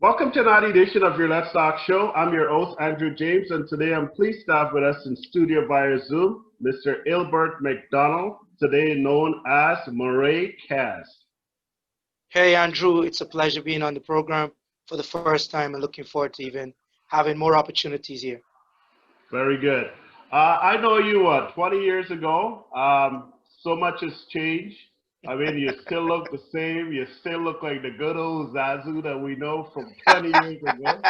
Welcome to another edition of your Let's Talk show. I'm your host, Andrew James, and today I'm pleased to have with us in studio via Zoom, Mr. Ilbert McDonald, today known as Moreh Kezqweyah. Hey, Andrew, it's a pleasure being on the program for the first time and looking forward to even having more opportunities here. Very good. I know you, 20 years ago. So much has changed. I mean, you still look the same. You still look like the good old Zazu that we know from 20 years ago.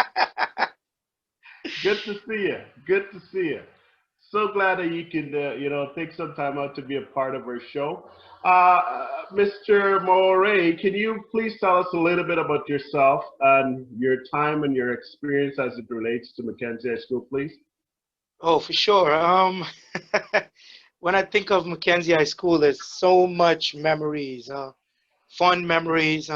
Good to see you. Good to see you. So glad that you can, take some time out to be a part of our show. Mr. Moreh, can you please tell us a little bit about yourself and your time and your experience as it relates to Mackenzie High School, please? Oh, for sure. When I think of Mackenzie High School, there's so much memories, fun memories,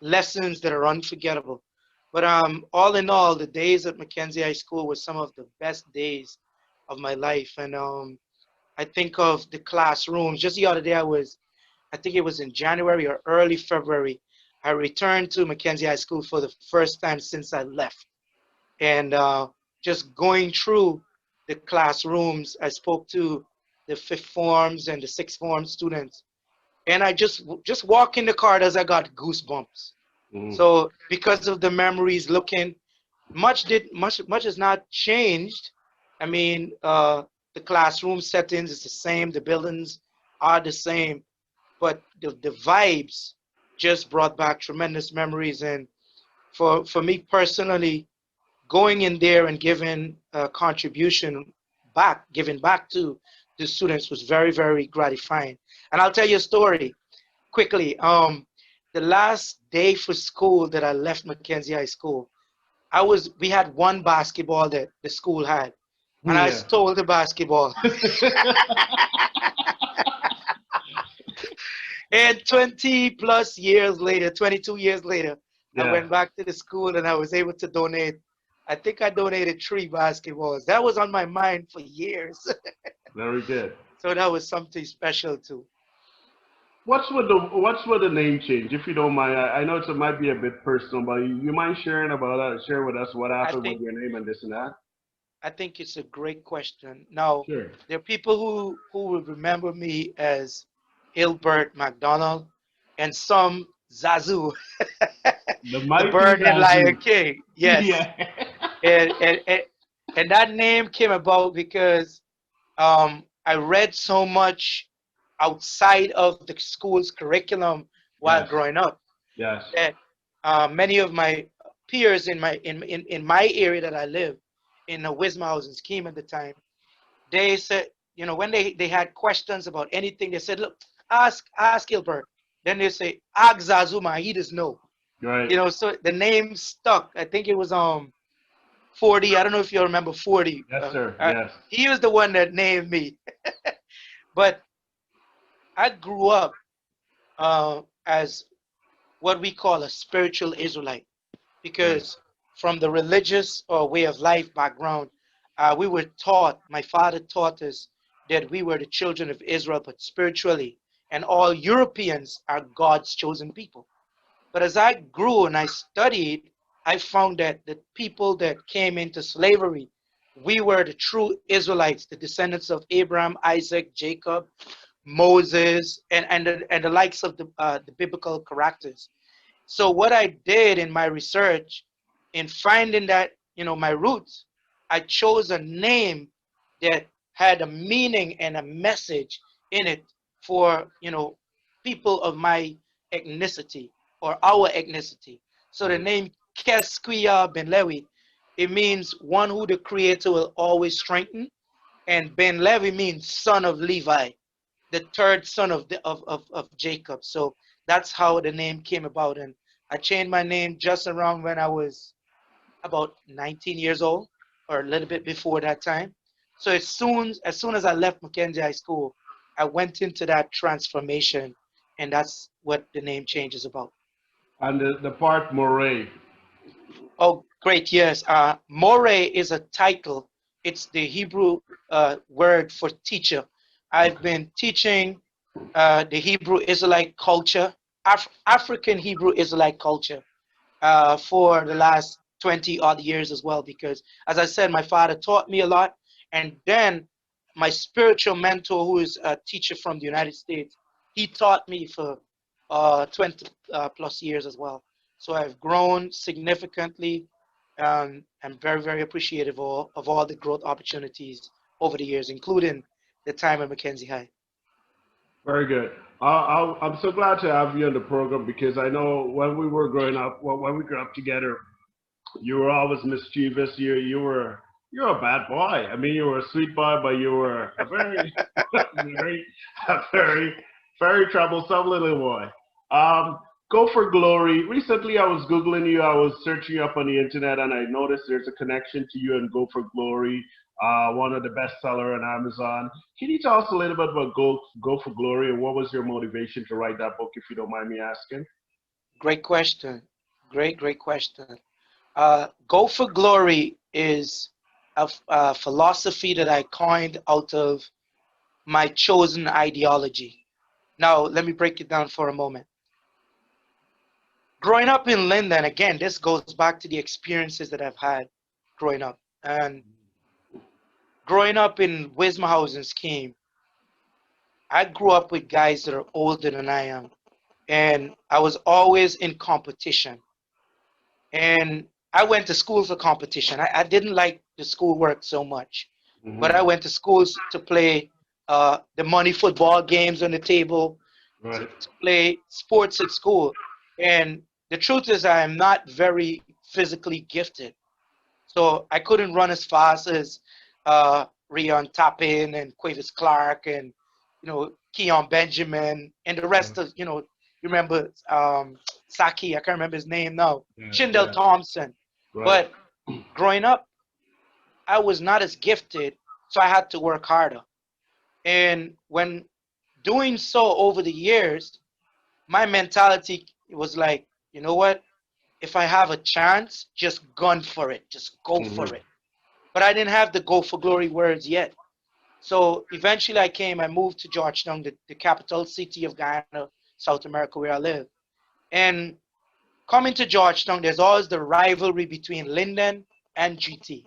lessons that are unforgettable. But all in all, the days at Mackenzie High School were some of the best days of my life. And I think of the classrooms. Just the other day, I think it was in January or early February, I returned to Mackenzie High School for the first time since I left. And just going through the classrooms, I spoke to the fifth forms and the sixth form students, and I just walk in the corridors, I got goosebumps. So because of the memories, looking, much has not changed. I mean, the classroom settings is the same, the buildings are the same, but the vibes just brought back tremendous memories. And for me personally, going in there and giving a contribution back, giving back to the students was very, very gratifying. And I'll tell you a story quickly. The last day for school that I left Mackenzie High School, we had one basketball that the school had, and I Yeah. stole the basketball. And 20 plus years later, 22 years later, I Yeah. went back to the school and I was able to donate. I think I donated 3 basketballs. That was on my mind for years. Very good. So that was something special too. What's with the name change, if you don't mind? I know it might be a bit personal, but you mind share with us what I happened with think your name and this and that? I think it's a great question. Now, Sure. there are people who will remember me as Ilbert McDonald and some Zazu, The the mighty bird and lion Zazu. king. Yes. Yeah. And and, and, and that name came about because I read so much outside of the school's curriculum while Yes. growing up Yes. that many of my peers in my area that I live in the Wisma housing scheme at the time, they said, when they had questions about anything, they said, look, ask Gilbert. Then they say, ask Zazuma, he does know. Right. So the name stuck. I think it was 40. I don't know if you remember 40. Yes, sir. Yes. He was the one that named me. But I grew up as what we call a spiritual Israelite Right. because from the religious or way of life background, we were taught, my father taught us that we were the children of Israel, but spiritually, and all Europeans are God's chosen people. But as I grew and I studied, I found that the people that came into slavery, we were the true Israelites, the descendants of Abraham, Isaac, Jacob, Moses, and the likes of the biblical characters. So what I did in my research, in finding that, my roots, I chose a name that had a meaning and a message in it for, people of my ethnicity or our ethnicity. So the Right. name Kezqweyah Ben Lewi, it means one who the creator will always strengthen. And Ben Levi means son of Levi, the third son of Jacob. So that's how the name came about. And I changed my name just around when I was about 19 years old, or a little bit before that time. So as soon as I left Mackenzie High School, I went into that transformation, and that's what the name change is about. And the part Moreh. Oh, great, yes. Moreh is a title. It's the Hebrew word for teacher. I've Okay. been teaching the Hebrew Israelite culture, African Hebrew Israelite culture, for the last 20 odd years as well, because as I said, my father taught me a lot. And then my spiritual mentor, who is a teacher from the United States, he taught me for 20 plus years as well. So I've grown significantly. I'm very, very appreciative of all the growth opportunities over the years, including the time at Mackenzie High. Very good. I'm so glad to have you on the program because I know when we were growing up, when we grew up together, you were always mischievous. You're a bad boy. I mean, you were a sweet boy, but you were a very, very, a very, very troublesome little boy. Go for Glory. Recently, I was Googling you. I was searching you up on the internet, and I noticed there's a connection to you and Go for Glory, one of the bestseller on Amazon. Can you tell us a little bit about Go for Glory and what was your motivation to write that book, if you don't mind me asking? Great question. Great question. Go for Glory is a philosophy that I coined out of my chosen ideology. Now, let me break it down for a moment. Growing up in Linden, again, this goes back to the experiences that I've had growing up. And growing up in Wismahausen scheme, I grew up with guys that are older than I am. And I was always in competition. And I went to school for competition. I didn't like the schoolwork so much, but I went to schools to play the money football games on the table, Right. to play sports at school. And the truth is, I am not very physically gifted. So I couldn't run as fast as Rion Tapin and Quavis Clark and, Keon Benjamin and the rest of, you remember Saki, I can't remember his name now, Yeah, Shindell yeah. Thompson. Right. But growing up, I was not as gifted, so I had to work harder. And when doing so over the years, my mentality was like, you know what? If I have a chance, just gun for it, just go for Mhm. it. But I didn't have the go for glory words yet. So eventually I moved to Georgetown, the capital city of Guyana, South America, where I live. And coming to Georgetown, there's always the rivalry between Linden and GT.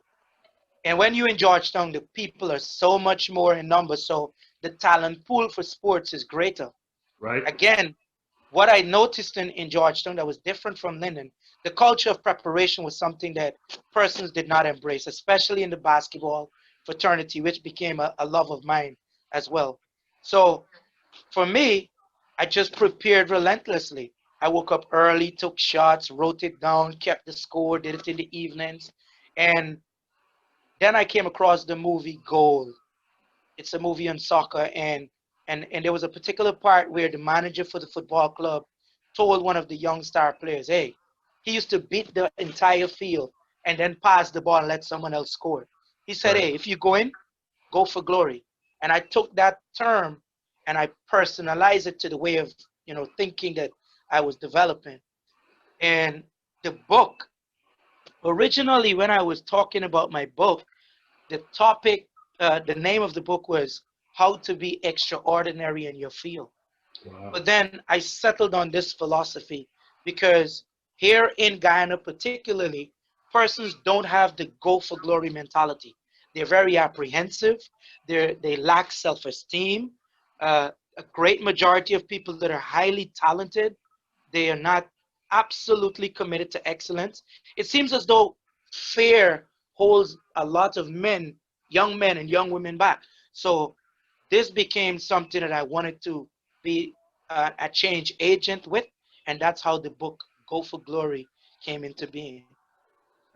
And when you're in Georgetown, the people are so much more in numbers, so the talent pool for sports is greater. Right. Again, what I noticed in Georgetown that was different from Linden, the culture of preparation was something that persons did not embrace, especially in the basketball fraternity, which became a love of mine as well. So for me, I just prepared relentlessly. I woke up early, took shots, wrote it down, kept the score, did it in the evenings. And then I came across the movie Goal. It's a movie on soccer, and there was a particular part where the manager for the football club told one of the young star players, hey, he used to beat the entire field and then pass the ball and let someone else score. He said, Right. hey, if you go in, go for glory. And I took that term and I personalized it to the way of thinking that I was developing. And the book, originally when I was talking about my book, the topic, the name of the book was How to Be Extraordinary in Your Field. Wow. But then I settled on this philosophy because here in Guyana, particularly, persons don't have the go for glory mentality. They're very apprehensive. They lack self-esteem. A great majority of people that are highly talented, they are not absolutely committed to excellence. It seems as though fear holds a lot of young men and young women back. So this became something that I wanted to be a change agent with, and that's how the book Go for Glory came into being.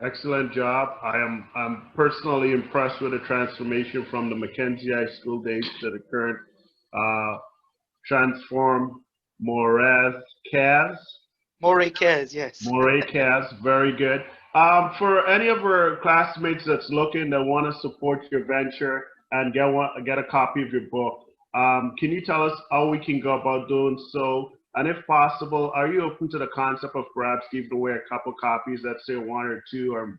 Excellent job. I'm personally impressed with the transformation from the Mackenzie High School days to the current uh, transform Moreh Kezqweyah. Moreh Kezqweyah, yes. Moreh Kezqweyah, very good. For any of our classmates that's looking that want to support your venture and get a copy of your book, can you tell us how we can go about doing so? And if possible, are you open to the concept of perhaps giving away a couple copies, let's say one or two, or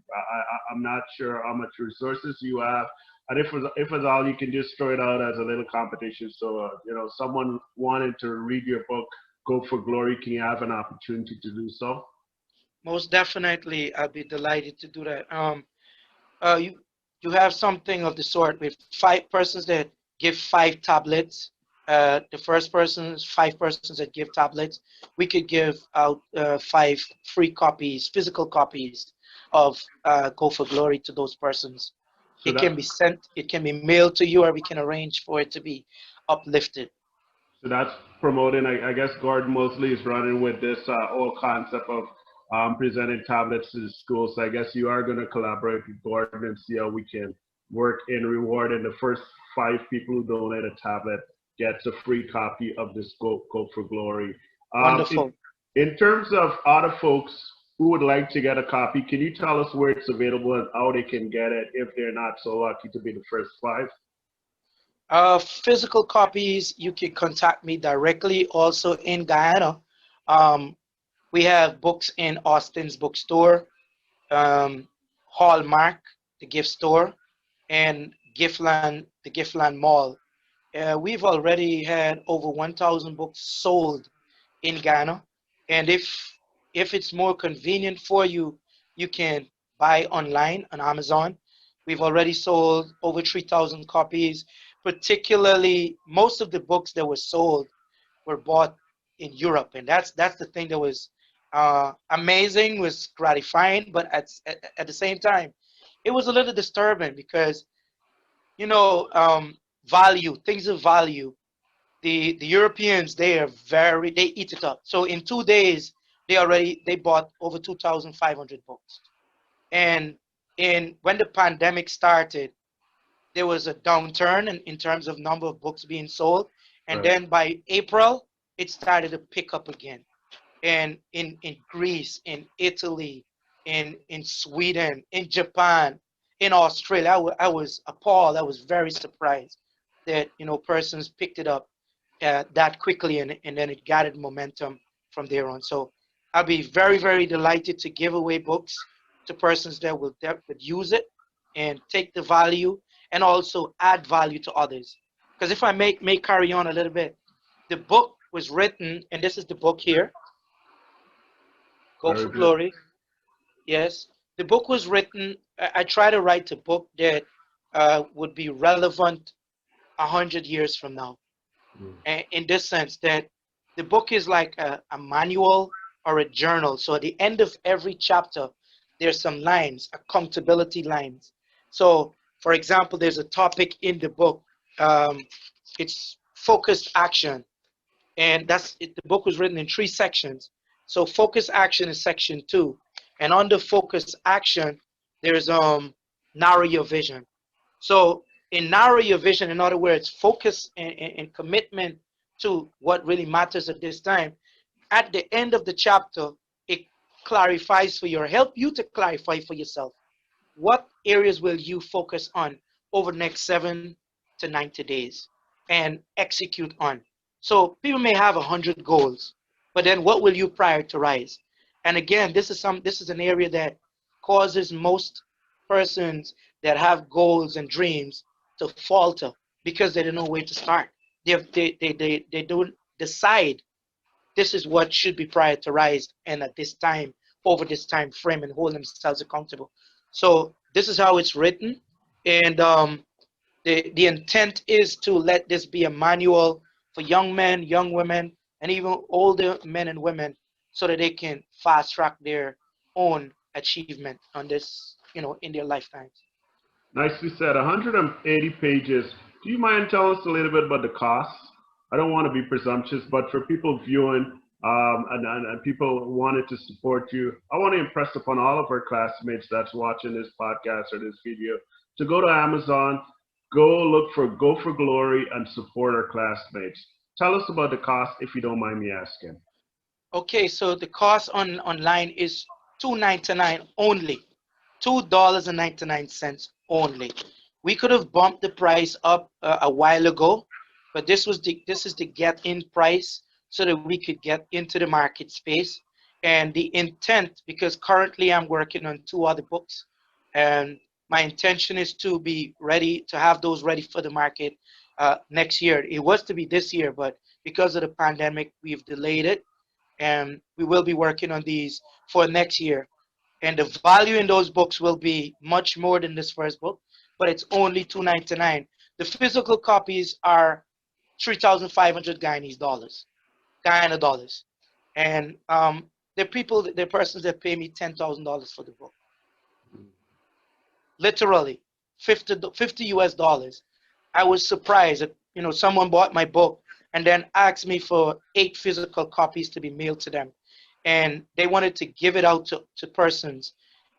I'm not sure how much resources you have. And if it's all, you can just throw it out as a little competition. So, someone wanted to read your book, Go for Glory, can you have an opportunity to do so? Most definitely, I'd be delighted to do that. You have something of the sort with five persons that give five tablets. The first persons, five persons that give tablets. We could give out five free copies, physical copies of Go for Glory to those persons. So It can that be sent, it can be mailed to you, or we can arrange for it to be uplifted. So that's promoting. I guess Gordon Mosley is running with this whole concept of presenting tablets to the schools. So I guess you are going to collaborate with Gordon and see how we can work in rewarding the first five people who donate a tablet gets a free copy of this Go for Glory. Um, in, Wonderful. in terms of other folks who would like to get a copy, can you tell us where it's available and how they can get it if they're not so lucky to be the first five? Physical copies, you can contact me directly. Also in Guyana, um, we have books in Austin's bookstore, um, Hallmark, the gift store, and Giftland, the Giftland Mall. We've already had over 1,000 books sold in Ghana, and if it's more convenient for you, you can buy online on Amazon. We've already sold over 3,000 copies. Particularly, most of the books that were sold were bought in Europe, and that's the thing that was amazing, was gratifying, but at the same time, it was a little disturbing because value, things of value. The Europeans, they eat it up. So in 2 days, they bought over 2,500 books. And in when the pandemic started, there was a downturn in terms of number of books being sold. And Right. then by April, it started to pick up again. And in Greece, in Italy, in Sweden, in Japan, in Australia, I was appalled. I was very surprised that persons picked it up that quickly, and then it gathered momentum from there on. So I'll be very, very delighted to give away books to persons that would use it and take the value and also add value to others. Because if I may carry on a little bit, the book was written, and this is the book here, Go Very for good. Glory. Yes, the book was written. I try to write a book that would be relevant 100 years from now. Mm. In this sense that the book is like a manual or a journal. So at the end of every chapter, there's some lines, accountability lines. So, for example, there's a topic in the book. Um, it's focused action, and the book was written in 3 sections. So, focus action is section 2, and under focus action, there's narrow your vision. So in narrow your vision, in other words, focus and commitment to what really matters at this time. At the end of the chapter, it clarifies for you, or help you to clarify for yourself, what areas will you focus on over the next 7 to 90 days and execute on. So people may have 100 goals, but then what will you prioritize? And again, this is an area that causes most persons that have goals and dreams to falter because they don't know where to start. They don't decide this is what should be prioritized and at this time, over this time frame, and hold themselves accountable. So this is how it's written, and the intent is to let this be a manual for young men, young women, and even older men and women, so that they can fast track their own achievement on this, in their lifetimes. Nicely said. 180 pages. Do you mind telling us a little bit about the cost? I don't want to be presumptuous, but for people viewing and people wanting to support you, I want to impress upon all of our classmates that's watching this podcast or this video to go to Amazon, go look for Go for Glory, and support our classmates. Tell us about the cost if you don't mind me asking. Okay, so the cost online is $2.99 only. $2.99 only. We could have bumped the price up a while ago, but this is the get in price so that we could get into the market space. And the intent, because currently I'm working on 2 other books, and my intention is to be ready to have those ready for the market next year. It was to be this year, but because of the pandemic, we've delayed it. and we will be working on these for next year. And the value in those books will be much more than this first book, but it's only $2.99. The physical copies are 3,500 Guyanese dollars, Guyana dollars, and there are persons that pay me $10,000 for the book. Literally, 50 US dollars. I was surprised that, you know, someone bought my book and then asked me for 8 physical copies to be mailed to them. And they wanted to give it out to persons.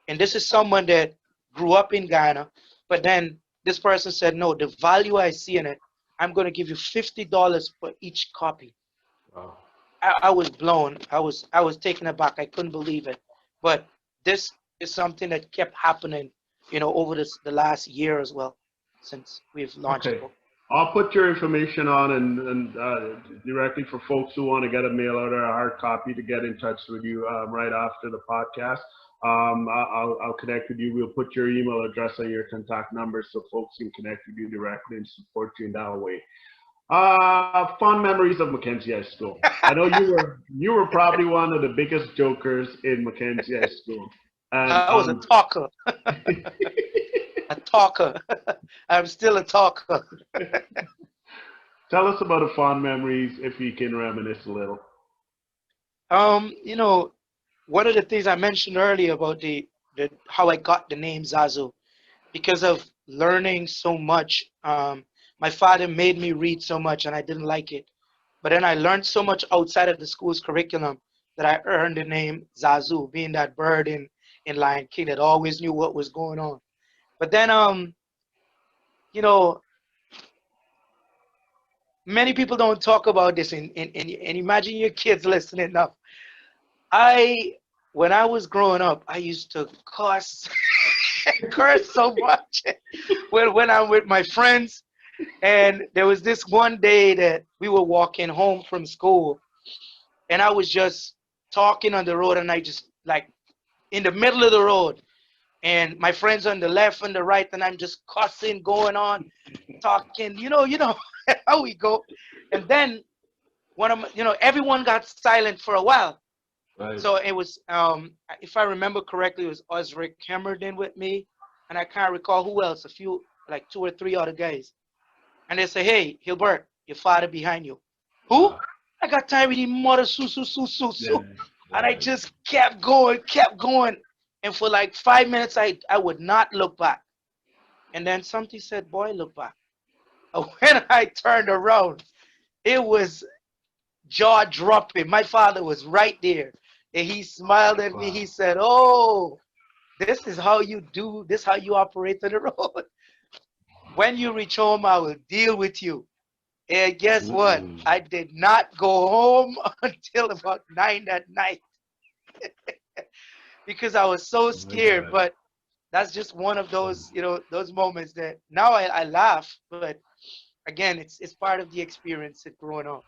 And this is someone that grew up in Guyana, but then this person said, no, the value I see in it, I'm going to give you $50 for each copy. Wow. I was blown. I was taken aback. I couldn't believe it. But this is something that kept happening, you know, over the last year as well, since we've launched the Okay. book. I'll put your information on and directly for folks who want to get a mail out or a hard copy to get in touch with you right after the podcast. I'll connect with you. We'll put your email address and your contact number so folks can connect with you directly and support you in that way. Fond memories of Mackenzie High School. I know you were probably one of the biggest jokers in Mackenzie High School. And, I was a talker. A talker. I'm still a talker. Tell us about the fond memories, if you can reminisce a little. You know, one of the things I mentioned earlier about the how I got the name Zazu, because of learning so much. My father made me read so much, and I didn't like it. But then I learned so much outside of the school's curriculum that I earned the name Zazu, being that bird in Lion King that always knew what was going on. But then, you know, many people don't talk about this, and imagine your kids listening now. When I was growing up, I used to curse, curse so much when I'm with my friends. And there was this one day that we were walking home from school, and I was just talking on the road, and I just like in the middle of the road, and my friends on the left and the right, and I'm just cussing, going on, talking, you know how we go. And then everyone got silent for a while. Right. So it was, if I remember correctly, it was Osric Hemmerdin with me, and I can't recall who else, a few, like 2 or 3 other guys. And they say, hey, Hilbert, your father behind you. Who? I got tired with his mother, su. Yeah. And I just kept going. And for like 5 minutes, I would not look back. And then something said, boy, look back. And when I turned around, it was jaw dropping. My father was right there. And he smiled at me. He said, oh, this is how you do, this is how you operate on the road. When you reach home, I will deal with you. And guess what? I did not go home until about 9 at night because I was so scared. But that's just one of those, those moments that now I laugh. But again, it's part of the experience of growing up.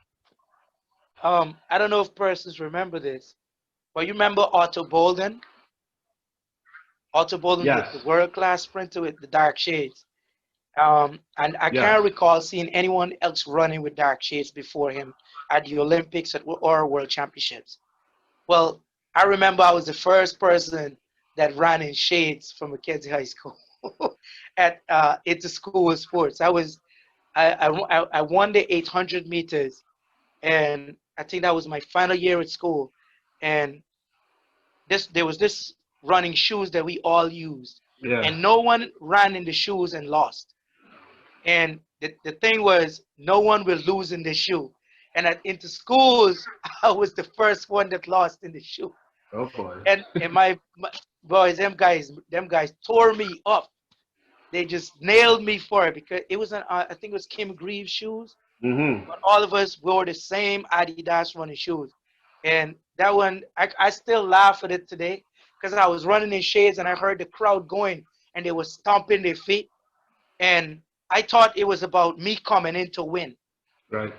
I don't know if persons remember this, but you remember Otto Bolden? Otto Bolden, Yes. the world-class sprinter with the dark shades. And I Yes. can't recall seeing anyone else running with dark shades before him at the Olympics or World Championships. Well, I remember I was the first person that ran in shades from Mackenzie High School at inter-school sports. I won the 800 meters, and I think that was my final year at school. And there was this running shoes that we all used, Yeah. and no one ran in the shoes and lost. And the thing was, no one will lose in the shoe. And into schools, I was the first one that lost in the shoe. Oh boy. And my boys, them guys tore me up. They just nailed me for it because it was I think it was Kim Greaves shoes. Mm-hmm. But all of us wore the same Adidas running shoes. And that one, I still laugh at it today because I was running in shades and I heard the crowd going and they were stomping their feet. And I thought it was about me coming in to win. Right.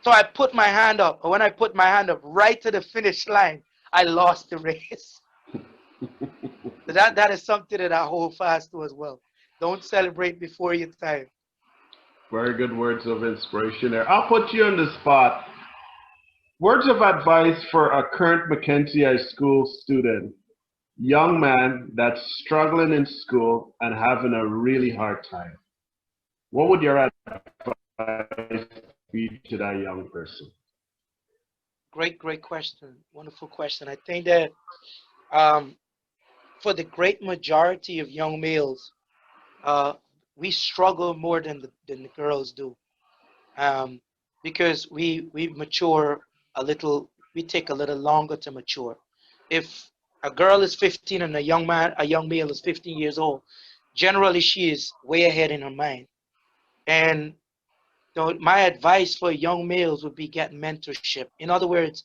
So I put my hand up. And when I put my hand up right to the finish line, I lost the race. So that is something that I hold fast to as well. Don't celebrate before your time. Very good words of inspiration there. I'll put you on the spot. Words of advice for a current Mackenzie High School student, young man that's struggling in school and having a really hard time. What would your advice be to that young person? Great question. Wonderful question. I think that um, for the great majority of young males, uh, we struggle more than the girls do, um, because we mature a little. We take a little longer to mature. If a girl is 15 and a young male is 15 years old, generally she is way ahead in her mind. And my advice for young males would be get mentorship. In other words,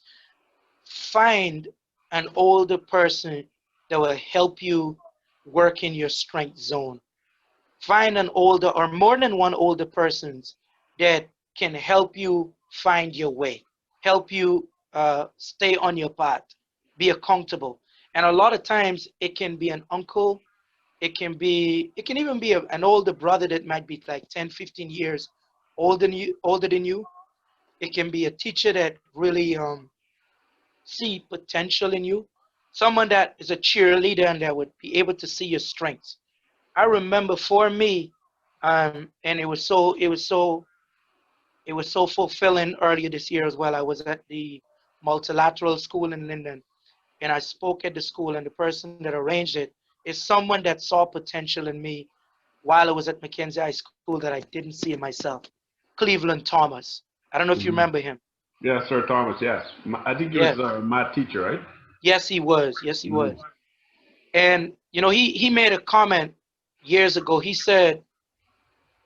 find an older person that will help you work in your strength zone. Find an older or more than one older persons that can help you find your way, help you stay on your path, be accountable. And a lot of times it can be an uncle, it can even be an older brother that might be like 10, 15 years older than you. It can be a teacher that really see potential in you, someone that is a cheerleader and that would be able to see your strengths. I remember for me, and it was so fulfilling earlier this year as well. I was at the multilateral school in Linden, and I spoke at the school, and the person that arranged it is someone that saw potential in me while I was at Mackenzie High School that I didn't see in myself. Cleveland Thomas. I don't know if you Mhm. remember him. Yeah, Sir Thomas, yes. I think he was Yeah. a math teacher, right? Yes, he was. Yes, he Mhm. was. And he made a comment years ago. He said,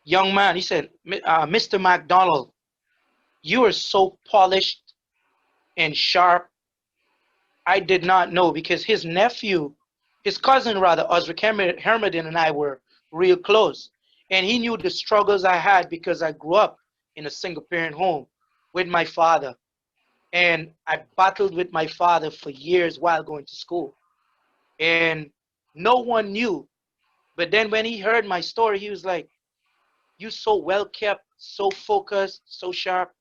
"Young man," he said, "Mr. McDonald, you are so polished and sharp. I did not know because his cousin rather, Osric Hermodin and I were real close, and he knew the struggles I had because I grew up in a single parent home with my father, and I battled with my father for years while going to school, and no one knew. But then when he heard my story, he was like, you so well kept, so focused, so sharp.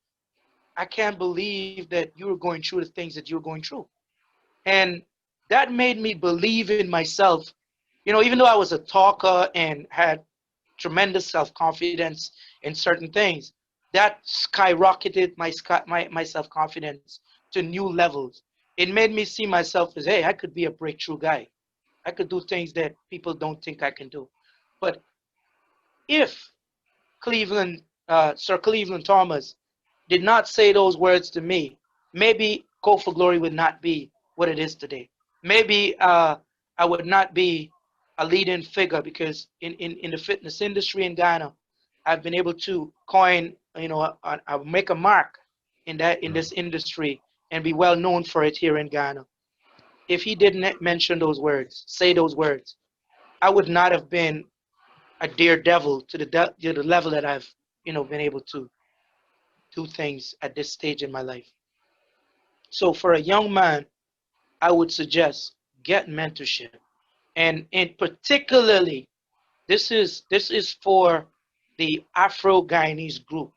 I can't believe that you were going through the things that you were going through." And that made me believe in myself. Even though I was a talker and had tremendous self-confidence in certain things, that skyrocketed my self-confidence to new levels. It made me see myself as, hey, I could be a breakthrough guy. I could do things that people don't think I can do. But if Sir Cleveland Thomas did not say those words to me, maybe Go for Glory would not be what it is today. Maybe I would not be a leading figure because in the fitness industry in Ghana, I've been able to make a mark in this industry and be well known for it here in Ghana. If he didn't mention those words, say those words, I would not have been a daredevil to the level that I've been able to do things at this stage in my life. So for a young man, I would suggest get mentorship, and particularly this is for the Afro Guyanese group.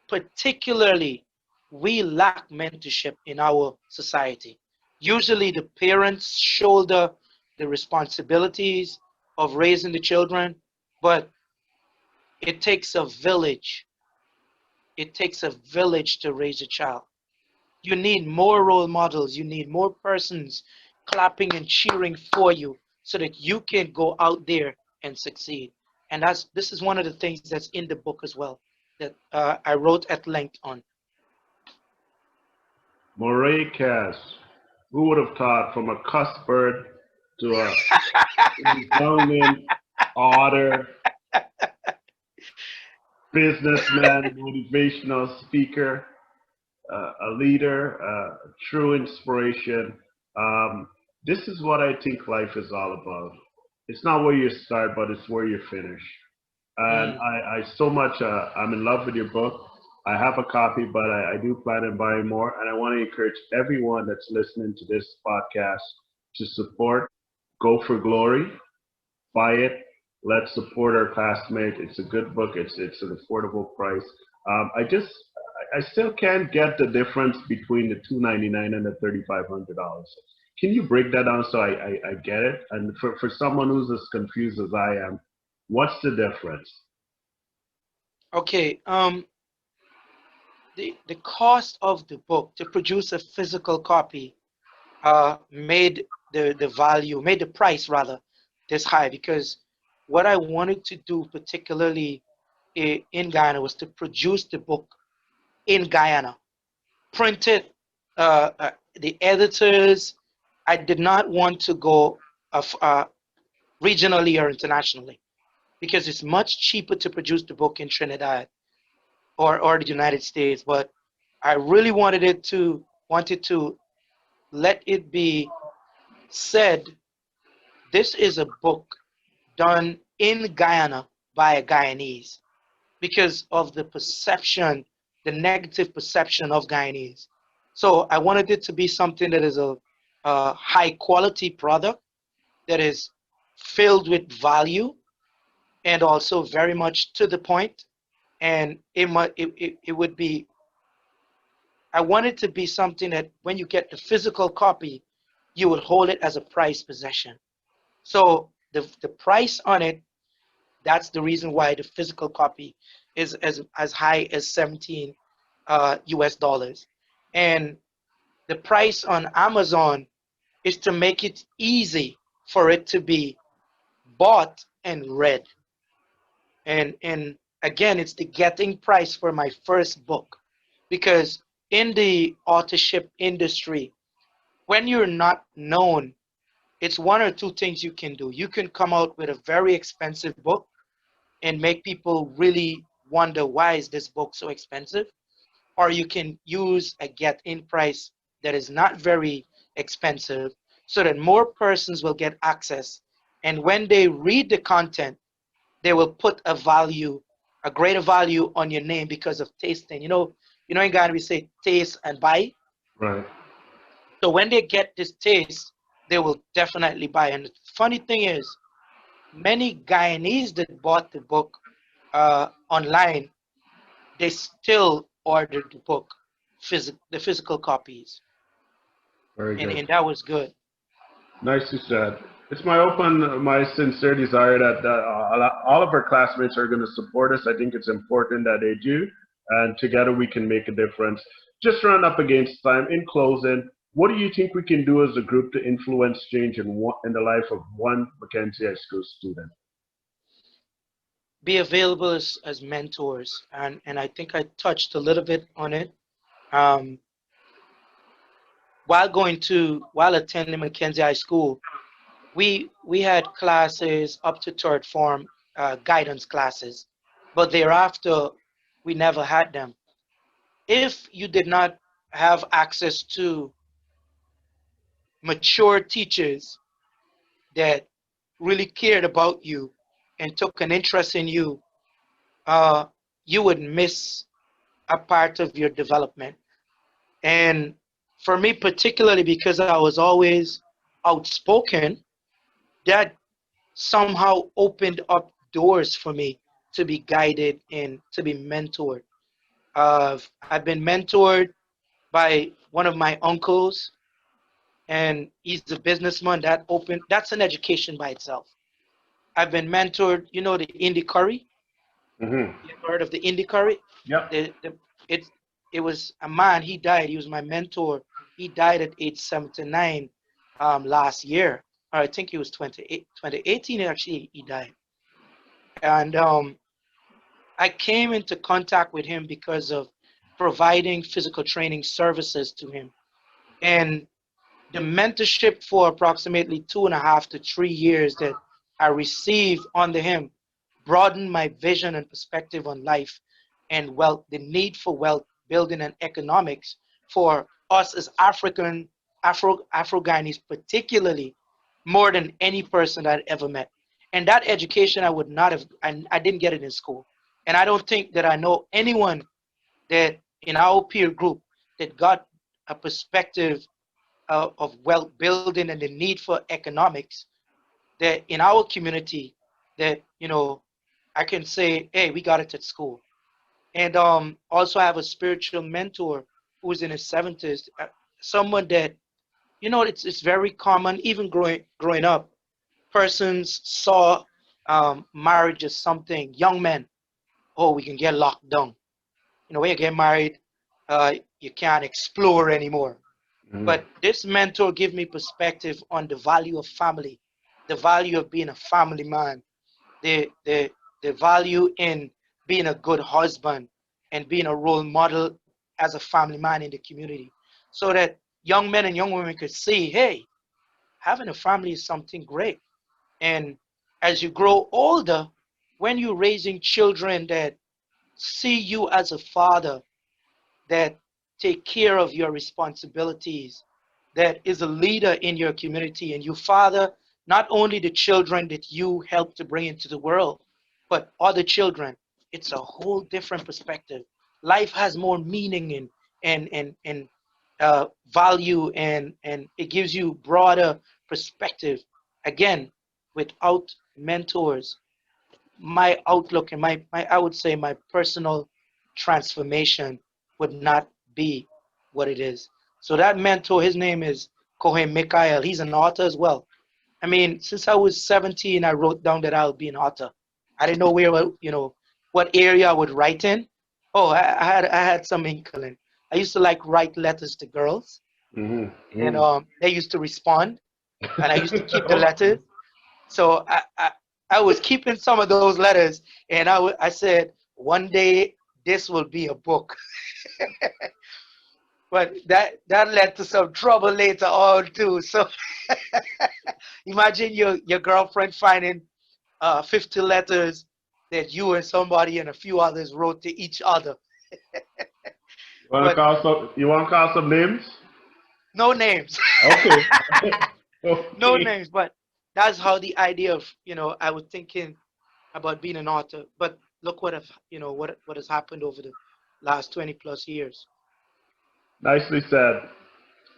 Particularly, we lack mentorship in our society. Usually, the parents shoulder the responsibilities of raising the children, but it takes a village. It takes a village to raise a child. You need more role models. You need more persons clapping and cheering for you so that you can go out there and succeed. And this is one of the things that's in the book as well that I wrote at length on. Moreh Kezqweyah. Who would have thought from a cuss bird to a resounding author, businessman, motivational speaker, a leader, a true inspiration. Um, this is what I think life is all about. It's not where you start, but it's where you finish. And Mm, I so much, I'm in love with your book. I have a copy, but I do plan on buying more. And I want to encourage everyone that's listening to this podcast to support Go for Glory. Buy it. Let's support our classmate. It's a good book. It's an affordable price. I I still can't get the difference between the $299 and the $3,500. Can you break that down so I get it? And for someone who's as confused as I am, what's the difference? Okay. The cost of the book to produce a physical copy made made the price rather this high, because what I wanted to do particularly in Guyana was to produce the book in Guyana, print it, the editors. I did not want to go regionally or internationally, because it's much cheaper to produce the book in Trinidad or the United States. But I really wanted to let it be said, this is a book done in Guyana by a Guyanese, because of the perception, the negative perception of Guyanese. So I wanted it to be something that is a high quality product that is filled with value and also very much to the point. And it would be, I want it to be something that when you get the physical copy, you would hold it as a prized possession. So the price on it, that's the reason why the physical copy is as high as 17 US dollars. And the price on Amazon is to make it easy for it to be bought and read. And again, it's the getting price for my first book, because in the authorship industry, when you're not known, it's one or two things you can do. You can come out with a very expensive book and make people really wonder, why is this book so expensive? Or you can use a get-in price that is not very expensive, so that more persons will get access. And when they read the content, they will put a value, a greater value on your name because of tasting. In Ghana we say taste and buy. Right. So when they get this taste, they will definitely buy. And the funny thing is, many Guyanese that bought the book online, they still ordered the book, the physical copies, Very good. and that was good. Nicely said. It's my sincere desire that all of our classmates are going to support us. I think it's important that they do, and together we can make a difference. Just run up against time. In closing, what do you think we can do as a group to influence change in the life of one Mackenzie High School student? Be available as mentors, and I think I touched a little bit on it. Um, while attending Mackenzie High School, we had classes up to third form, guidance classes, but thereafter we never had them. If you did not have access to mature teachers that really cared about you and took an interest in you, uh, you would miss a part of your development. And for me, particularly because I was always outspoken, that somehow opened up doors for me to be guided and to be mentored. I've been mentored by one of my uncles, and he's a businessman. That's an education by itself. I've been mentored, the indie curry. Mm-hmm. You ever heard of the indie curry? Yep. It, it was a man, he died. He was my mentor. He died at age 79 last year. Or I think it was 2018 actually, he died. And I came into contact with him because of providing physical training services to him. And the mentorship for approximately 2.5 to 3 years that I received under him broadened my vision and perspective on life and wealth, the need for wealth building and economics for us as Afro-Guyanese, particularly, more than any person I'd ever met. And that education I would not have, I didn't get it in school. And I don't think that I know anyone that in our peer group that got a perspective of wealth building and the need for economics, that in our community, that I can say, hey, we got it at school. And also I have a spiritual mentor who's in his 70s, someone that, you know, it's very common, even growing up, persons saw marriage as something, young men, oh, we can get locked down. You know, when you get married, you can't explore anymore. Mhm. But this mentor gave me perspective on the value of family, the value of being a family man, the value in being a good husband and being a role model as a family man in the community, so that young men and young women could see, hey, having a family is something great. And as you grow older, when you're raising children that see you as a father, that take care of your responsibilities, that is a leader in your community, and you father not only the children that you help to bring into the world, but other children. It's a whole different perspective. Life has more meaning and value, and it gives you broader perspective. Again, without mentors, my outlook and my I would say my personal transformation would not be what it is. So that mentor, his name is Kohen Mikhail. He's an author as well. I mean, since I was 17, I wrote down that I would be an author. I didn't know what area I would write in. Oh, I had some inkling. I used to like write letters to girls, Mhm. and Mhm. they used to respond, and I used to keep the Okay. letters. So I was keeping some of those letters, and I said, one day this will be a book. But that led to some trouble later on too. So imagine your girlfriend finding 50 letters that you and somebody and a few others wrote to each other. But You want to call some names? no names. Okay. No Okay. names. But that's how the idea of, I was thinking about being an author. But look what has happened over the last 20 plus years. Nicely said.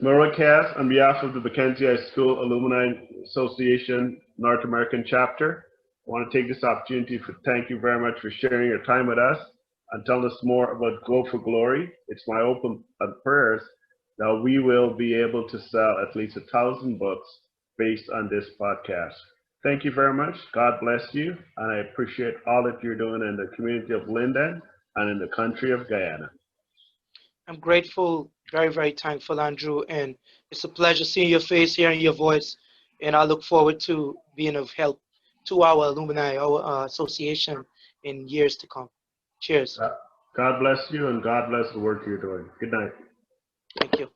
Moreh Kezqweyah, on behalf of the Mackenzie High School Alumni Association North American Chapter, I want to take this opportunity to thank you very much for sharing your time with us and telling us more about Go for Glory. It's my open prayers that we will be able to sell at least 1,000 books based on this podcast. Thank you very much. God bless you, and I appreciate all that you're doing in the community of Linden and in the country of Guyana. I'm grateful, very, very thankful, Andrew. And it's a pleasure seeing your face, hearing your voice. And I look forward to being of help to our alumni, our association in years to come. Cheers. God bless you, and God bless the work you're doing. Good night. Thank you.